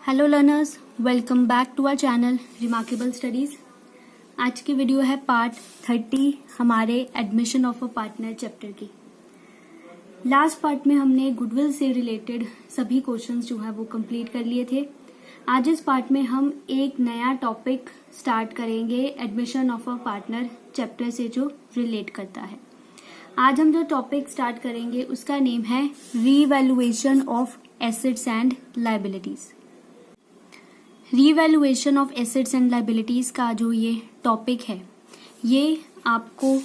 Hello learners, welcome back to our channel remarkable studies. आज की video है part 30 हमारे admission of a partner chapter की। Last part में हमने गुडविल से रिलेटेड सभी क्वेश्चंस जो है वो कंप्लीट कर लिए थे। आज इस पार्ट में हम एक नया टॉपिक स्टार्ट करेंगे admission of a partner chapter से जो रिलेट करता है। आज हम जो टॉपिक स्टार्ट करेंगे उसका नेम है revaluation of assets and liabilities. Revaluation of assets and liabilities का जो ये टॉपिक है, ये आपको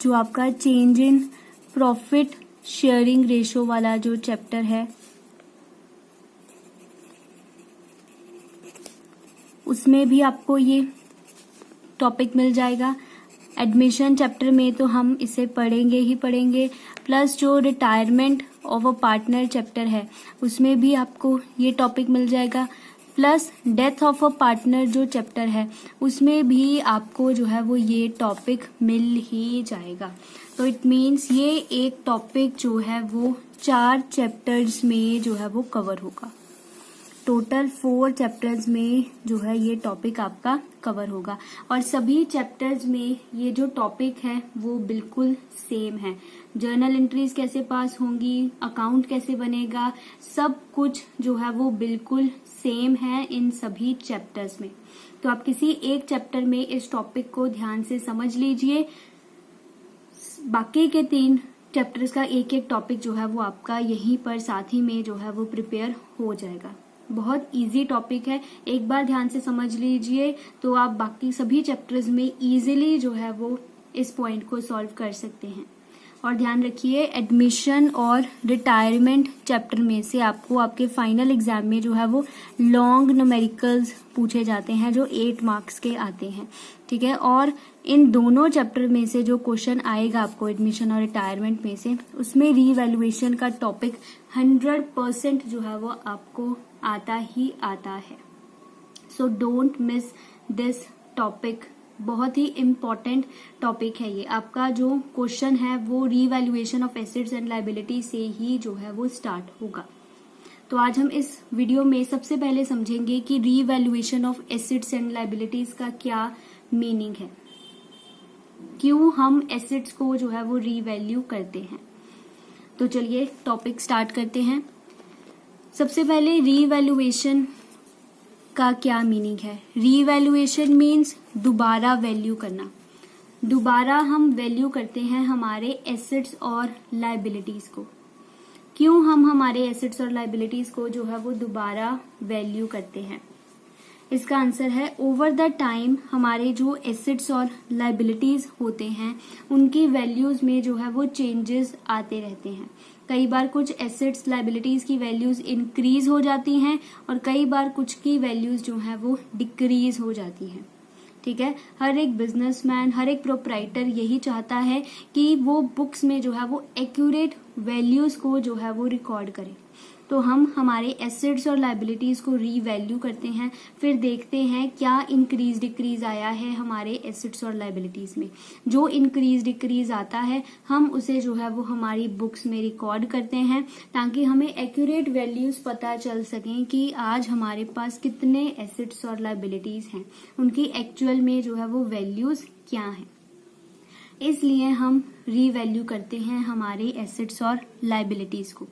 जो आपका change in profit sharing ratio वाला जो चैप्टर है उसमें भी आपको ये टॉपिक मिल जाएगा। एडमिशन चैप्टर में तो हम इसे पढ़ेंगे ही पढ़ेंगे, प्लस जो retirement of a partner chapter है उसमें भी आपको ये टॉपिक मिल जाएगा, plus death of a partner जो चैप्टर है उसमें भी आपको जो है वो ये टॉपिक मिल ही जाएगा। तो इट मीन्स ये एक टॉपिक जो है वो 4 चैप्टर्स में जो है वो कवर होगा। टोटल 4 चैप्टर्स में जो है ये टॉपिक आपका कवर होगा और सभी चैप्टर्स में ये जो टॉपिक है वो बिल्कुल सेम है। जर्नल एंट्रीज कैसे पास होंगी, अकाउंट कैसे बनेगा, सब कुछ जो है वो बिल्कुल सेम है इन सभी चैप्टर्स में। तो आप किसी एक चैप्टर में इस टॉपिक को ध्यान से समझ लीजिए, बाकी के 3 चैप्टर्स का एक एक टॉपिक जो है वो आपका यहीं पर साथ ही में जो है वो प्रिपेयर हो जाएगा। बहुत इजी टॉपिक है, एक बार ध्यान से समझ लीजिए तो आप बाकी सभी चैप्टर्स में इजीली जो है वो इस पॉइंट को सॉल्व कर सकते हैं। और ध्यान रखिए, एडमिशन और रिटायरमेंट चैप्टर में से आपको आपके फाइनल एग्जाम में जो है वो लॉन्ग न्यूमेरिकल्स पूछे जाते हैं जो 8 मार्क्स के आते हैं, ठीक है। और इन दोनों चैप्टर में से जो क्वेश्चन आएगा आपको एडमिशन और रिटायरमेंट में से, उसमें रीवैल्यूएशन का टॉपिक 100% जो है वो आपको आता ही आता है। So don't miss this topic. बहुत ही इम्पॉर्टेंट टॉपिक है ये। आपका जो क्वेश्चन है वो revaluation of assets and liability से ही जो है वो स्टार्ट होगा। तो आज हम इस वीडियो में सबसे पहले समझेंगे कि revaluation of assets and liabilities का क्या मीनिंग है, क्यों हम एसेट्स को जो है वो रीवैल्यू करते हैं। तो चलिए टॉपिक स्टार्ट करते हैं। सबसे पहले रीवैल्यूएशन का क्या मीनिंग है। रीवैल्यूएशन मीन्स दोबारा वैल्यू करना। दोबारा हम वैल्यू करते हैं हमारे एसेट्स और लायबिलिटीज को। क्यों हम हमारे एसेट्स और लायबिलिटीज को जो है वो दोबारा वैल्यू करते हैं, इसका आंसर है ओवर द टाइम हमारे जो एसेट्स और लायबिलिटीज होते हैं उनकी वैल्यूज में जो है वो चेंजेस आते रहते हैं। कई बार कुछ एसेट्स लायबिलिटीज की वैल्यूज इंक्रीज हो जाती हैं और कई बार कुछ की वैल्यूज जो है वो डिक्रीज हो जाती हैं, ठीक है। हर एक बिजनेसमैन, हर एक प्रोप्राइटर यही चाहता है कि वो बुक्स में जो है वो एक्यूरेट वैल्यूज को जो है वो रिकॉर्ड करे। तो हम हमारे एसेट्स और लायबिलिटीज को रीवैल्यू करते हैं, फिर देखते हैं क्या इंक्रीज डिक्रीज आया है हमारे एसेट्स और लायबिलिटीज में। जो इंक्रीज डिक्रीज आता है हम उसे जो है वो हमारी बुक्स में रिकॉर्ड करते हैं ताकि हमें एक्यूरेट वैल्यूज पता चल सकें कि आज हमारे पास कितने एसेट्स और लायबिलिटीज हैं, उनकी एक्चुअल में जो है वो वैल्यूज क्या हैं। इसलिए हम रीवैल्यू करते हैं हमारे एसेट्स और लायबिलिटीज को।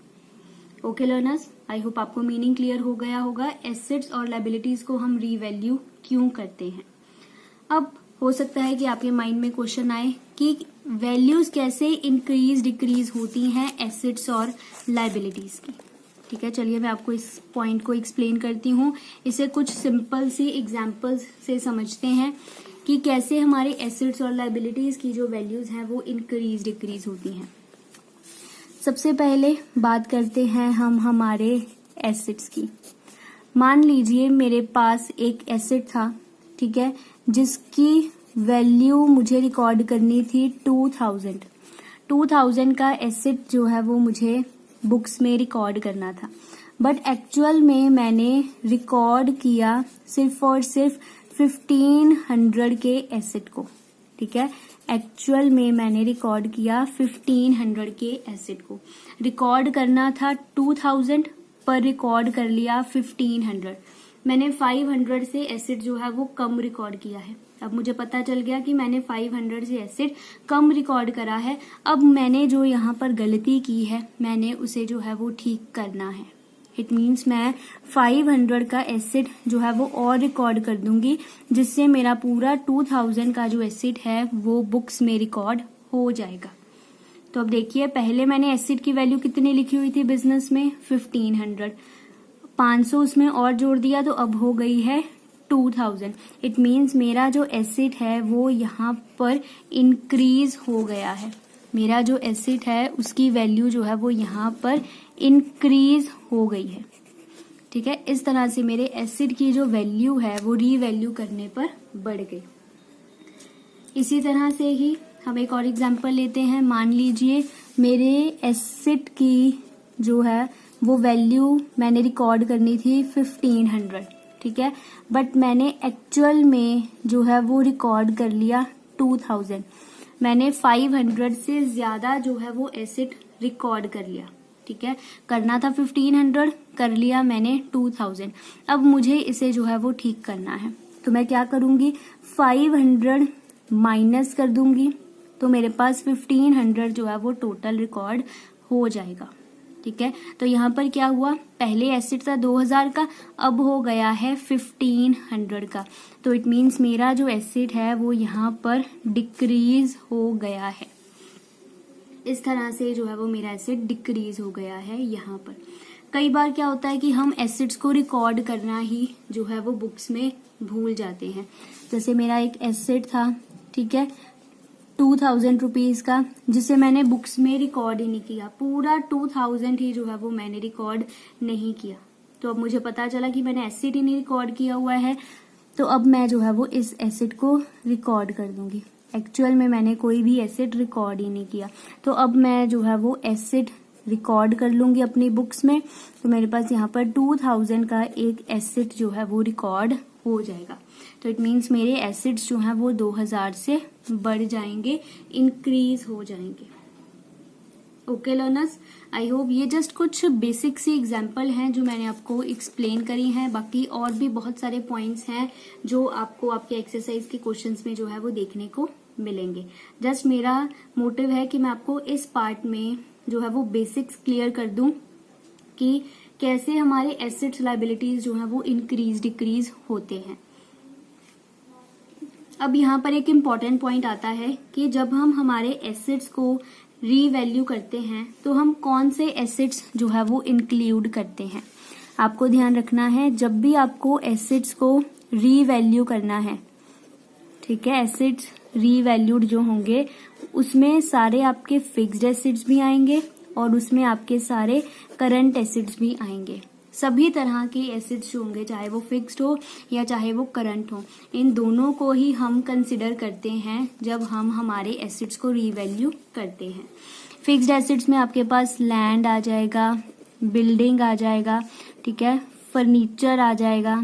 ओके लर्नर्स, आई होप आपको मीनिंग क्लियर हो गया होगा एसेट्स और लायबिलिटीज को हम रीवैल्यू क्यों करते हैं। अब हो सकता है कि आपके माइंड में क्वेश्चन आए कि वैल्यूज कैसे इंक्रीज डिक्रीज होती हैं एसेट्स और लायबिलिटीज की, ठीक है। चलिए मैं आपको इस पॉइंट को एक्सप्लेन करती हूँ। इसे कुछ सिंपल सी एग्जाम्पल्स से समझते हैं कि कैसे हमारे एसेट्स और लायबिलिटीज की जो वैल्यूज हैं वो इंक्रीज डिक्रीज होती हैं। सबसे पहले बात करते हैं हम हमारे एसेट्स की। मान लीजिए मेरे पास एक एसेट था, ठीक है, जिसकी वैल्यू मुझे रिकॉर्ड करनी थी 2000 का एसेट जो है वो मुझे बुक्स में रिकॉर्ड करना था। बट एक्चुअल में मैंने रिकॉर्ड किया सिर्फ और सिर्फ 1500 के एसेट को, ठीक है। एक्चुअल में मैंने रिकॉर्ड किया 1500 के एसेट को। रिकॉर्ड करना था 2000 पर रिकॉर्ड कर लिया 1500। मैंने 500 से एसेट जो है वो कम रिकॉर्ड किया है। अब मुझे पता चल गया कि मैंने 500 से एसेट कम रिकॉर्ड करा है। अब मैंने जो यहाँ पर गलती की है मैंने उसे जो है वो ठीक करना है। इट मीन्स मैं 500 का एसेट जो है वो और रिकॉर्ड कर दूंगी, जिससे मेरा पूरा 2000 का जो एसेट है वो बुक्स में रिकॉर्ड हो जाएगा। तो अब देखिए, पहले मैंने एसेट की वैल्यू कितनी लिखी हुई थी बिजनेस में, 1500, 500 उसमें और जोड़ दिया तो अब हो गई है 2000। इट मीन्स मेरा जो एसेट है वो यहाँ पर इंक्रीज हो गया है। मेरा जो एसेट है उसकी वैल्यू जो है वो यहाँ पर इंक्रीज हो गई है। ठीक है, इस तरह से मेरे एसेट की जो वैल्यू है वो रीवैल्यू करने पर बढ़ गई। इसी तरह से ही हम एक और एग्जांपल लेते हैं। मान लीजिए मेरे एसेट की जो है वो वैल्यू मैंने रिकॉर्ड करनी थी 1500, ठीक है, बट मैंने एक्चुअल में जो है वो रिकॉर्ड कर लिया 2000। मैंने 500 से ज्यादा जो है वो एसेट रिकॉर्ड कर लिया। ठीक है, करना था 1500, कर लिया मैंने 2000। अब मुझे इसे जो है वो ठीक करना है, तो मैं क्या करूंगी, 500 माइनस कर दूंगी, तो मेरे पास 1500 जो है वो टोटल रिकॉर्ड हो जाएगा। ठीक है, तो यहाँ पर क्या हुआ, पहले एसेट था 2000 का, अब हो गया है 1500 का। तो इट मीन्स मेरा जो एसेट है वो यहाँ पर डिक्रीज हो गया है। इस तरह से जो है वो मेरा एसेट डिक्रीज हो गया है यहाँ पर। कई बार क्या होता है कि हम एसेट्स को रिकॉर्ड करना ही जो है वो बुक्स में भूल जाते हैं। जैसे मेरा एक एसेट था, ठीक है, 2000 रुपीज का, जिसे मैंने बुक्स में रिकॉर्ड ही नहीं किया। पूरा 2000 ही जो है वो मैंने रिकॉर्ड नहीं किया। तो अब मुझे पता चला कि मैंने एसेट ही नहीं रिकॉर्ड किया हुआ है, तो अब मैं जो है वो इस एसेट को रिकॉर्ड कर दूंगी। एक्चुअल में मैंने कोई भी एसेट रिकॉर्ड ही नहीं किया, तो अब मैं जो है वो एसेट रिकॉर्ड कर लूंगी अपनी बुक्स में। तो मेरे पास यहाँ पर 2000 का एक एसेट जो है वो रिकॉर्ड हो जाएगा। तो इट मीन्स मेरे एसेट्स जो हैं वो 2000 से बढ़ जाएंगे, इंक्रीज हो जाएंगे। ओके लर्नर्स, आई होप ये जस्ट कुछ बेसिक सी एग्जांपल हैं जो मैंने आपको एक्सप्लेन करी हैं। बाकी और भी बहुत सारे पॉइंट्स हैं जो आपको आपके एक्सरसाइज के क्वेश्चंस में जो है वो देखने को मिलेंगे। जस्ट मेरा मोटिव है कि मैं आपको इस पार्ट में जो है वो बेसिक्स क्लियर कर दूं कि कैसे हमारे एसेट्स लायबिलिटीज जो है वो इंक्रीज डिक्रीज होते हैं। अब यहाँ पर एक इम्पॉर्टेंट पॉइंट आता है कि जब हम हमारे एसेट्स को रीवैल्यू करते हैं तो हम कौन से एसेट्स जो है वो इंक्लूड करते हैं। आपको ध्यान रखना है, जब भी आपको एसेट्स को रीवैल्यू करना है, ठीक है, एसेट्स रीवैल्यूड जो होंगे उसमें सारे आपके फिक्स्ड एसेट्स भी आएंगे और उसमें आपके सारे करंट एसेट्स भी आएंगे। सभी तरह के एसेट्स जो होंगे, चाहे वो फिक्स्ड हो या चाहे वो करंट हो, इन दोनों को ही हम कंसिडर करते हैं जब हम हमारे एसेट्स को रीवैल्यू करते हैं। फिक्स्ड एसेट्स में आपके पास लैंड आ जाएगा, बिल्डिंग आ जाएगा, ठीक है, फर्नीचर आ जाएगा,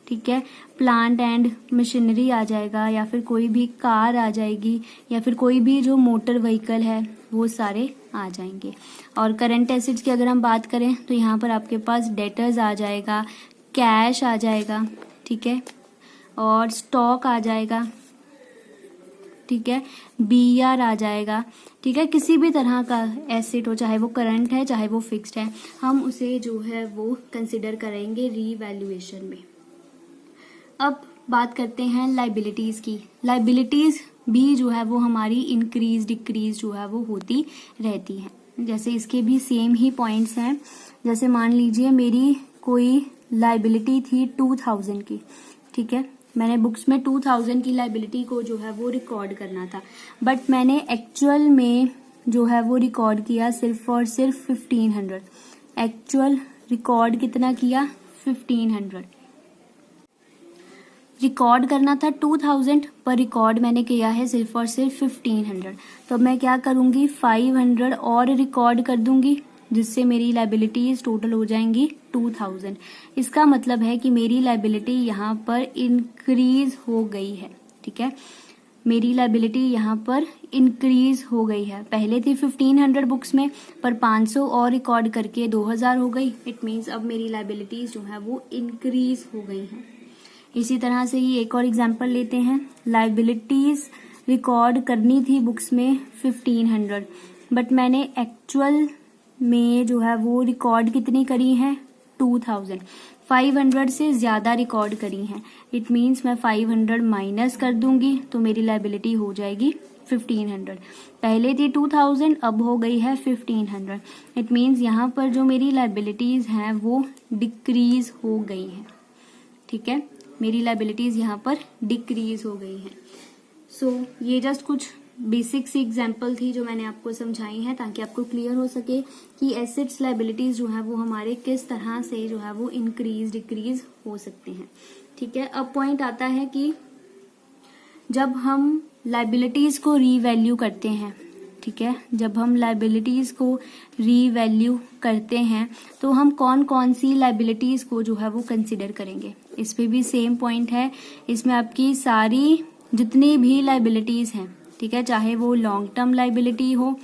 ठीक है, प्लांट एंड मशीनरी आ जाएगा, या फिर कोई भी कार आ जाएगी, या फिर कोई भी जो मोटर व्हीकल है वो सारे आ जाएंगे। और करंट एसेट्स की अगर हम बात करें तो यहाँ पर आपके पास डेटर्स आ जाएगा, कैश आ जाएगा, ठीक है, और स्टॉक आ जाएगा, ठीक है, बीआर आ जाएगा, ठीक है। किसी भी तरह का एसेट हो, चाहे वो करंट है चाहे वो फिक्स्ड है, हम उसे जो है वो कंसिडर करेंगे रीवैल्यूएशन में। अब बात करते हैं लाइबिलिटीज की। लाइबिलिटीज भी जो है वो हमारी इंक्रीज डिक्रीज जो है वो होती रहती है। जैसे इसके भी सेम ही पॉइंट्स हैं। जैसे मान लीजिए मेरी कोई लाइबिलिटी थी 2000 की, ठीक है, मैंने बुक्स में 2000 की लाइबिलिटी को जो है वो रिकॉर्ड करना था, बट मैंने एक्चुअल में जो है वो रिकॉर्ड किया सिर्फ और सिर्फ 1500। एक्चुअल रिकॉर्ड कितना किया, 1500। रिकॉर्ड करना था 2000 पर रिकॉर्ड मैंने किया है सिर्फ और सिर्फ 1500। तो अब मैं क्या करूंगी, 500 और रिकॉर्ड कर दूंगी, जिससे मेरी लाइबिलिटीज टोटल हो जाएंगी 2000। इसका मतलब है कि मेरी लाइबिलिटी यहाँ पर इंक्रीज हो गई है, ठीक है। मेरी लाइबिलिटी यहाँ पर इंक्रीज हो गई है। पहले थी 1500 बुक्स में, पर 500 और रिकॉर्ड करके 2000 हो गई। इट मीन्स अब मेरी लाइबिलिटीज जो है वो इंक्रीज हो गई हैं। इसी तरह से ही एक और एग्जांपल लेते हैं। लाइबिलिटीज रिकॉर्ड करनी थी बुक्स में 1500, बट मैंने एक्चुअल में जो है वो रिकॉर्ड कितनी करी है 2000, 500 से ज्यादा रिकॉर्ड करी हैं। इट मीन्स मैं 500 माइनस कर दूंगी तो मेरी लाइबिलिटी हो जाएगी 1500। पहले थी 2000, अब हो गई है 1500। इट मीन्स यहाँ पर जो मेरी लाइबिलिटीज हैं वो डिक्रीज हो गई हैं। ठीक है, मेरी लाइबिलिटीज यहाँ पर डिक्रीज हो गई हैं। सो ये जस्ट कुछ बेसिक सी एग्जाम्पल थी जो मैंने आपको समझाई है, ताकि आपको क्लियर हो सके कि एसेट्स लाइबिलिटीज जो है वो हमारे किस तरह से जो है वो इंक्रीज डिक्रीज हो सकते हैं। ठीक है, अब पॉइंट आता है कि जब हम लाइबिलिटीज को रीवैल्यू करते हैं, ठीक है, जब हम लाइबिलिटीज को रीवैल्यू करते हैं तो हम कौन कौन सी लाइबिलिटीज को जो है वो कंसिडर करेंगे। इस पे भी सेम पॉइंट है। इसमें आपकी सारी जितनी भी लाइबिलिटीज हैं, ठीक है, चाहे वो लॉन्ग टर्म लाइबिलिटी हो,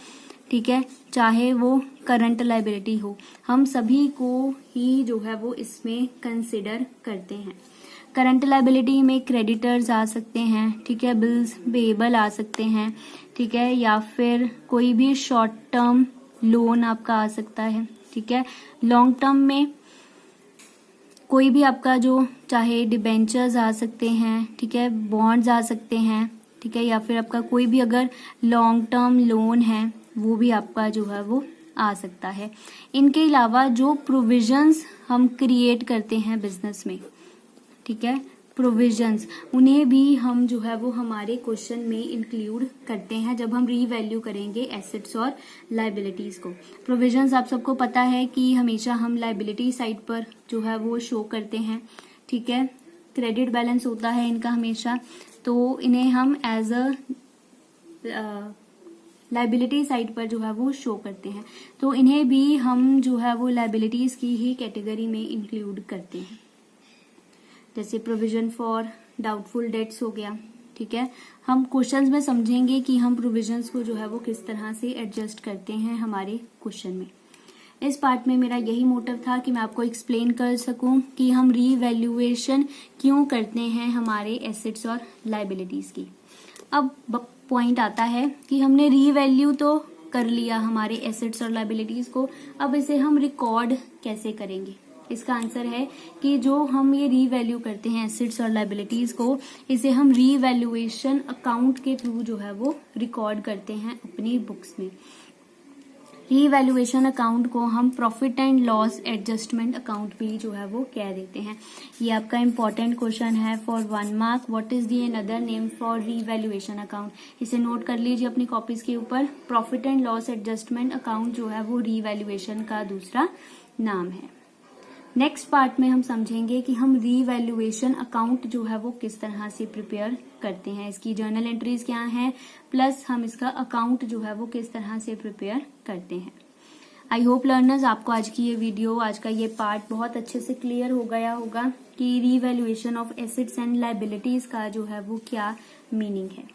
ठीक है, चाहे वो करंट लाइबिलिटी हो, हम सभी को ही जो है वो इसमें कंसिडर करते हैं। करंट लाइबिलिटी में क्रेडिटर्स आ सकते हैं, ठीक है, बिल्स पेएबल आ सकते हैं, ठीक है, या फिर कोई भी शॉर्ट टर्म लोन आपका आ सकता है। ठीक है, लॉन्ग टर्म में कोई भी आपका जो चाहे डिबेंचर्स आ सकते हैं, ठीक है, बॉन्ड्स आ सकते हैं, ठीक है, या फिर आपका कोई भी अगर लॉन्ग टर्म लोन है वो भी आपका जो है वो आ सकता है। इनके अलावा जो प्रोविजंस हम क्रिएट करते हैं बिजनेस में, ठीक है, प्रोविजंस, उन्हें भी हम जो है वो हमारे क्वेश्चन में इंक्लूड करते हैं जब हम रीवैल्यू करेंगे एसेट्स और लाइबिलिटीज को। प्रोविजंस आप सबको पता है कि हमेशा हम लाइबिलिटी साइड पर जो है वो शो करते हैं। ठीक है, क्रेडिट बैलेंस होता है इनका हमेशा, तो इन्हें हम एज अ लाइबिलिटी साइड पर जो है वो शो करते हैं, तो इन्हें भी हम जो है वो लाइबिलिटीज की ही कैटेगरी में इंक्लूड करते हैं। जैसे प्रोविजन फॉर डाउटफुल डेट्स हो गया। ठीक है, हम क्वेश्चंस में समझेंगे कि हम प्रोविजंस को जो है वो किस तरह से एडजस्ट करते हैं हमारे क्वेश्चन में। इस पार्ट में मेरा यही मोटिव था कि मैं आपको एक्सप्लेन कर सकूं कि हम रीवैल्यूएशन क्यों करते हैं हमारे एसेट्स और लाइबिलिटीज की। अब पॉइंट आता है कि हमने रीवैल्यू तो कर लिया हमारे एसेट्स और लाइबिलिटीज को, अब इसे हम रिकॉर्ड कैसे करेंगे। इसका आंसर है कि जो हम ये रीवैल्यू करते हैं एसेट्स और लाइबिलिटीज को, इसे हम रीवैल्यूएशन अकाउंट के थ्रू जो है वो रिकॉर्ड करते हैं अपनी बुक्स में। रीवैल्यूएशन अकाउंट को हम profit and loss adjustment account भी जो है वो कह देते हैं। ये आपका इंपॉर्टेंट क्वेश्चन है for 1 mark. What is the another name for revaluation account, इसे नोट कर लीजिए अपनी कॉपीज के ऊपर। Profit and loss adjustment account जो है वो रीवैल्यूएशन का दूसरा नाम है। नेक्स्ट पार्ट में हम समझेंगे कि हम रीवैल्यूएशन अकाउंट जो है वो किस तरह से प्रिपेयर करते हैं, इसकी जर्नल एंट्रीज क्या हैं, प्लस हम इसका अकाउंट जो है वो किस तरह से प्रिपेयर करते हैं। आई होप लर्नर्स आपको आज की ये वीडियो, आज का ये पार्ट बहुत अच्छे से क्लियर हो गया होगा कि revaluation of assets and liabilities का जो है वो क्या मीनिंग है।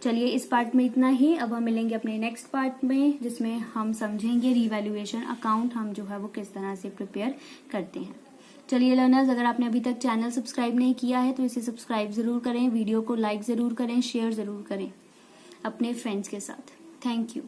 चलिए इस पार्ट में इतना ही। अब हम मिलेंगे अपने नेक्स्ट पार्ट में, जिसमें हम समझेंगे रीवैल्यूएशन अकाउंट हम जो है वो किस तरह से प्रिपेयर करते हैं। चलिए लर्नर्स, अगर आपने अभी तक चैनल सब्सक्राइब नहीं किया है तो इसे सब्सक्राइब जरूर करें, वीडियो को लाइक जरूर करें, शेयर जरूर करें अपने फ्रेंड्स के साथ। Thank you.